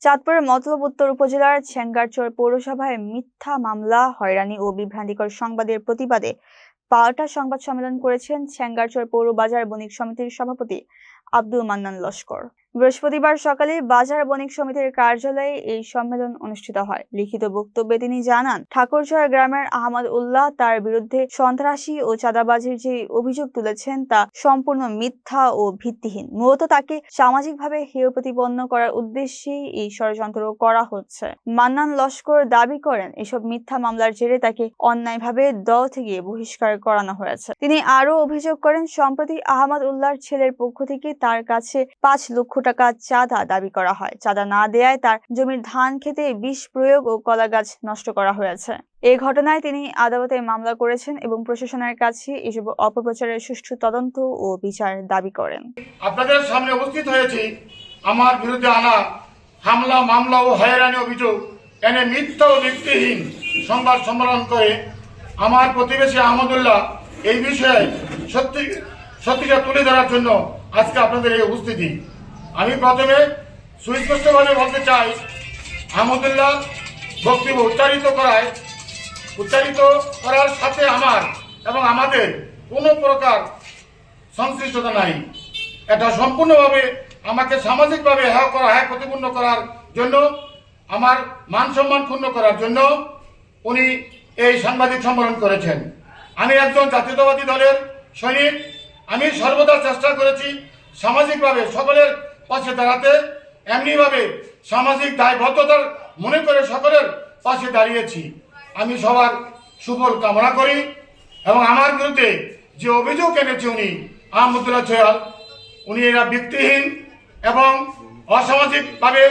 চাঁদপুরের মতলব উত্তর উপজেলার ছেঙ্গারচর পৌরসভায় মিথ্যা মামলা, হয়রানি ও বিভ্রান্তিকর সংবাদের প্রতিবাদে পাল্টা সংবাদ সম্মেলন করেছেন ছেঙ্গারচর পৌর বাজার বণিক সমিতির সভাপতি আব্দুল মান্নান লস্কর। বৃহস্পতিবার সকালে বাজার বণিক সমিতির কার্যালয়ে এই সম্মেলন অনুষ্ঠিত হয়। লিখিত বক্তব্যে তিনি জানান, ঠাকুরঝড় গ্রামের আহমদ উল্লাহ তার বিরুদ্ধে সন্ত্রাসী ও চাঁদাবাজির যে অভিযোগ তুলেছেন তা সম্পূর্ণ মিথ্যা ও ভিত্তিহীন। মূলত তাকে সামাজিকভাবে হেয় প্রতিপন্ন করার উদ্দেশ্যেই এই ষড়যন্ত্র করা হচ্ছে। মান্নান লস্কর দাবি করেন, এসব মিথ্যা মামলার জেরে তাকে অন্যায়ভাবে দল থেকে বহিষ্কার করানো হয়েছে। তিনি আরও অভিযোগ করেন, সম্প্রতি আহমদ উল্লাহর ছেলের পক্ষ থেকে তার কাছে 5 লক্ষ টাকা চাঁদা দাবি করা হয়। চাঁদা না দেয়ায় তার জমির ধান খেতে বিষ প্রয়োগ ও কলা গাছ নষ্ট করা হয়েছে। এই ঘটনায় তিনি আদালতে মামলা করেছেন এবং প্রশাসনের কাছে এসব অপপ্রচারের সুষ্ঠু তদন্ত ও বিচার দাবি করেন। আপনাদের সামনে উপস্থিত হয়েছি আমার বিরুদ্ধে আনা হামলা, মামলা ও হয়রানি অভিযোগ এনে মিথ্যা ও ভিত্তিহীন সংবাদ সম্মেলন করে আমার প্রতিবেশী আহমদুল্লাহ এই বিষয়ে সত্যিটা তুলে ধরার জন্য আজকে আপনাদের এই উপস্থিতি। আমি প্রথমে সুস্পষ্টভাবে বলতে চাই, আহমদুল্লাহ বক্তব্য উচ্চারিত করার সাথে আমার এবং আমাদের কোনো প্রকার সংশ্লিষ্টতা নাই। এটা সম্পূর্ণভাবে আমাকে সামাজিকভাবে হ্যায় প্রতিপন্ন করার জন্য, আমার মান সম্মান ক্ষুণ্ণ করার জন্য উনি এই সাংবাদিক সম্মেলন করেছেন। আমি একজন জাতীয়তাবাদী দলের সৈনিক। আমি সর্বদা চেষ্টা করেছি সামাজিকভাবে সকলের পাশে দাঁড়াতে, এমনিভাবে সামাজিক দায়বদ্ধতার মনে করে সকলের পাশে দাঁড়িয়েছি। আমি সবার সুফল কামনা করি এবং আমার বিরুদ্ধে যে অভিযোগ এনেছে উনি আহমদুল্লাহ ছয়াল, উনি এরা ভিত্তিহীন এবং অসামাজিকভাবে